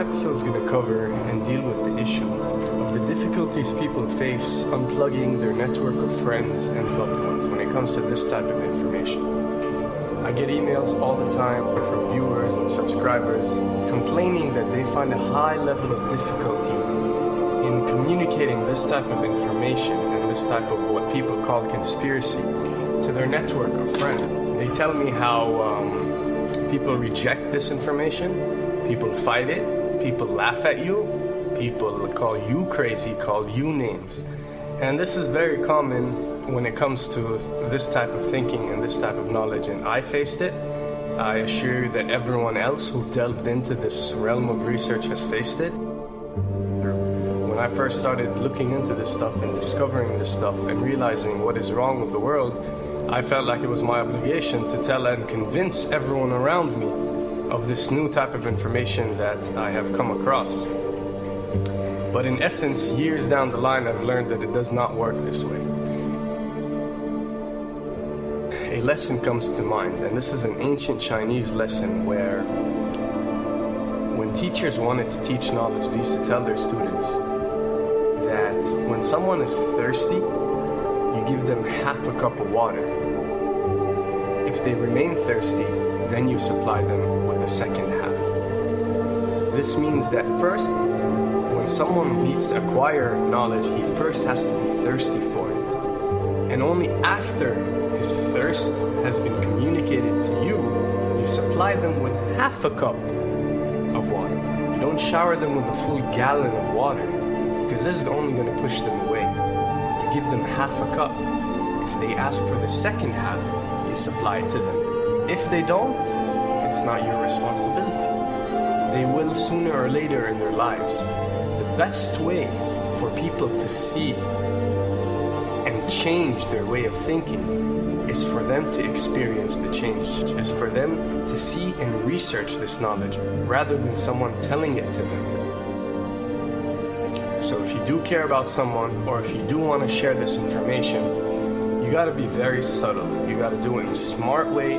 episode is going to cover and deal with the issue of the difficulties people face unplugging their network of friends and loved ones when it comes to this type of information. I get emails all the time from viewers and subscribers complaining that they find a high level of difficulty in communicating this type of information and this type of what people call conspiracy to their network of friends. They tell me how people reject this information, people fight it, people laugh at you, people call you crazy, call you names. And this is very common when it comes to this type of thinking and this type of knowledge, and I faced it. I assure you that everyone else who delved into this realm of research has faced it. When I first started looking into this stuff and discovering this stuff and realizing what is wrong with the world, I felt like it was my obligation to tell and convince everyone around me of this new type of information that I have come across. But in essence, years down the line, I've learned that it does not work this way. A lesson comes to mind, and this is an ancient Chinese lesson where when teachers wanted to teach knowledge, they used to tell their students that when someone is thirsty, you give them half a cup of water. If they remain thirsty, then you supply them with the second half. This means that first, when someone needs to acquire knowledge, he first has to be thirsty for it. And only after his thirst has been communicated to you, you supply them with half a cup of water. You don't shower them with a full gallon of water, because this is only going to push them away. You give them half a cup. If they ask for the second half, you supply it to them. If they don't, it's not your responsibility. They will sooner or later in their lives. The best way for people to see and change their way of thinking is for them to experience the change, is for them to see and research this knowledge rather than someone telling it to them. So if you do care about someone, or if you do want to share this information, you got to be very subtle. You got to do it in a smart way,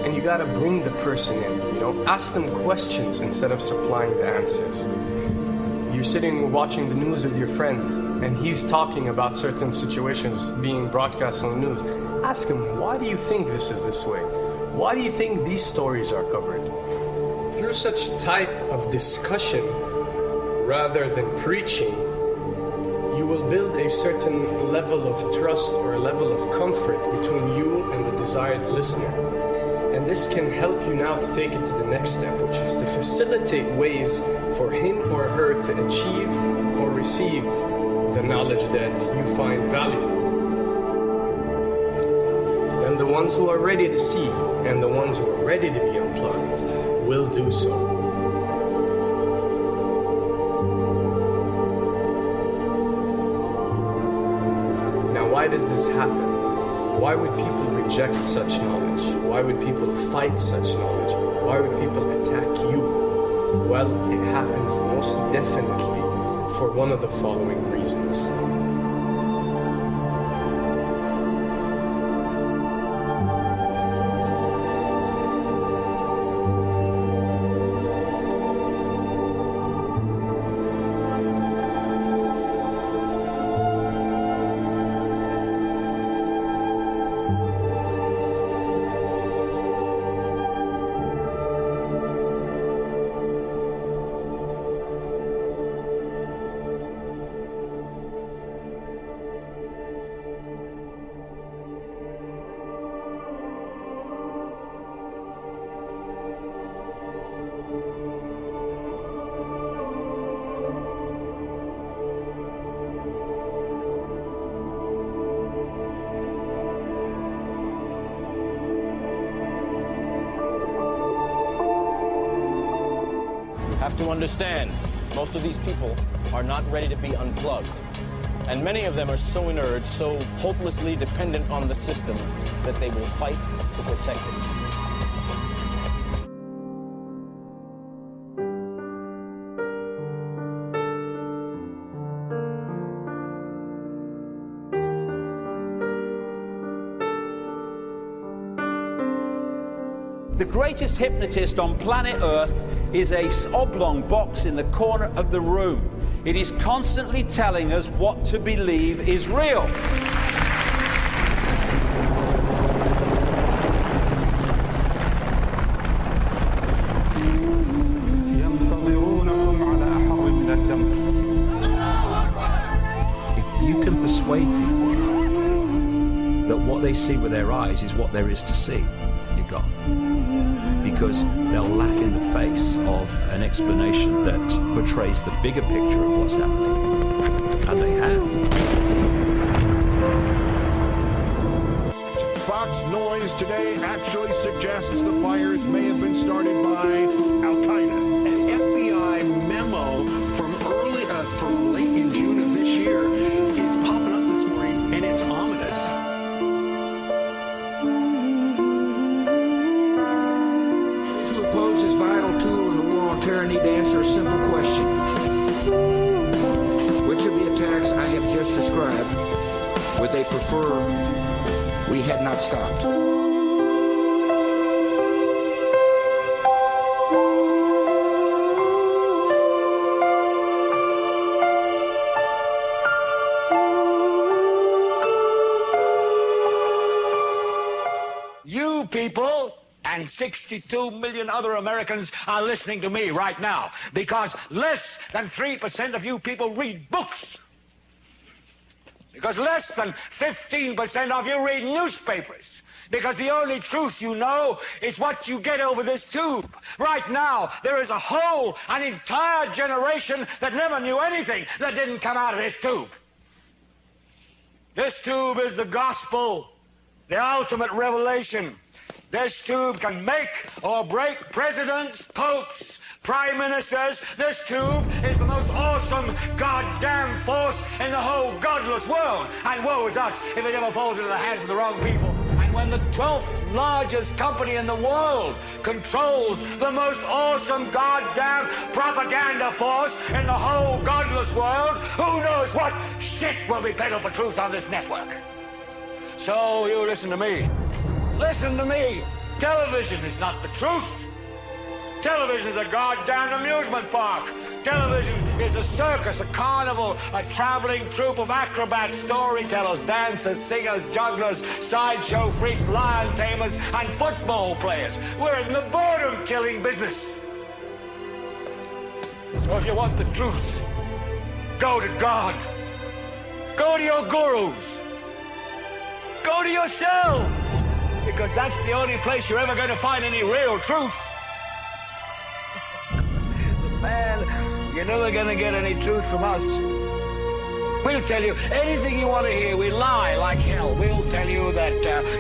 and you got to bring the person in. Ask them questions instead of supplying the answers. You're sitting watching the news with your friend, and he's talking about certain situations being broadcast on the news. Ask him, why do you think this is this way? Why do you think these stories are covered? Through such type of discussion, rather than preaching, you will build a certain level of trust or a level of comfort between you and the desired listener. And this can help you now to take it to the next step, which is to facilitate ways for him or her to achieve or receive the knowledge that you find valuable. Then the ones who are ready to see and the ones who are ready to be unplugged will do so. Why does this happen? Why would people reject such knowledge? Why would people fight such knowledge? Why would people attack you? Well, it happens most definitely for one of the following reasons. Have to understand, most of these people are not ready to be unplugged. And many of them are so inert, so hopelessly dependent on the system, that they will fight to protect it. The greatest hypnotist on planet Earth is a oblong box in the corner of the room. It is constantly telling us what to believe is real. If you can persuade people that what they see with their eyes is what there is to see, you're gone. Because they'll laugh in the face of an explanation that portrays the bigger picture of what's happening. And they have. Fox noise today actually suggests the fires may have been started by Al-Qaeda. An FBI memo from late in June of this year is popping up this morning, and it's ominous. Those who oppose this vital tool in the war on terror need to answer a simple question. Which of the attacks I have just described would they prefer we had not stopped? You people and 62 million other Americans are listening to me right now because less than 3% of you people read books. Because less than 15% of you read newspapers. Because the only truth you know is what you get over this tube. Right now, there is an entire generation that never knew anything that didn't come out of this tube. This tube is the gospel, the ultimate revelation. This tube can make or break presidents, popes, prime ministers. This tube is the most awesome goddamn force in the whole godless world. And woe is us if it ever falls into the hands of the wrong people. And when the 12th largest company in the world controls the most awesome goddamn propaganda force in the whole godless world, who knows what shit will be peddled for truth on this network. So you listen to me. Listen to me. Television is not the truth. Television is a goddamn amusement park. Television is a circus, a carnival, a traveling troupe of acrobats, storytellers, dancers, singers, jugglers, sideshow freaks, lion tamers, and football players. We're in the boredom-killing business. So if you want the truth, go to God. Go to your gurus. Go to yourself. Because that's the only place you're ever going to find any real truth. But man, you're never going to get any truth from us. We'll tell you anything you want to hear. We lie like hell. We'll tell you that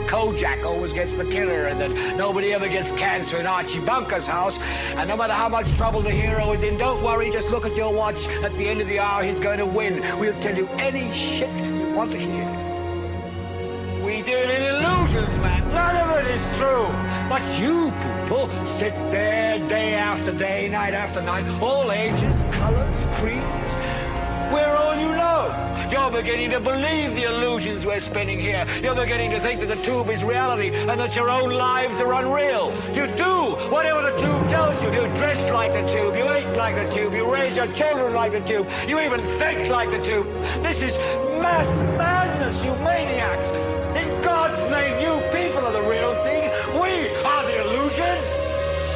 Kojak always gets the killer and that nobody ever gets cancer in Archie Bunker's house. And no matter how much trouble the hero is in, don't worry, just look at your watch. At the end of the hour, he's going to win. We'll tell you any shit you want to hear. We deal in illusions, man. None of it is true. But you people sit there day after day, night after night, all ages, colors, creeds. We're all you know. You're beginning to believe the illusions we're spinning here. You're beginning to think that the tube is reality and that your own lives are unreal. You do whatever the tube tells you. You dress like the tube. You eat like the tube. You raise your children like the tube. You even think like the tube. This is mass madness, you maniacs. In God's name, you people are the real thing. We are the illusion.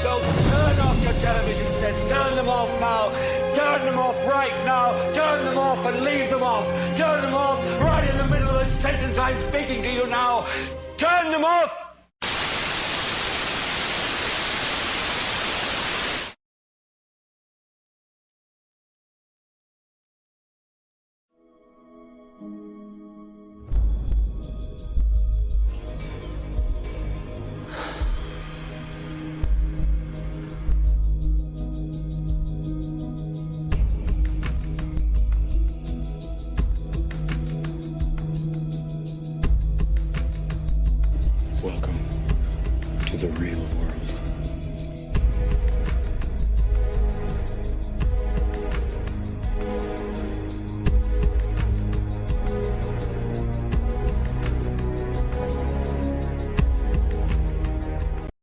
So turn off your television sets. Turn them off now. Turn them off right now. Turn them off and leave them off. Turn them off right in the middle of the sentence I'm speaking to you now. Turn them off. Welcome to the real world.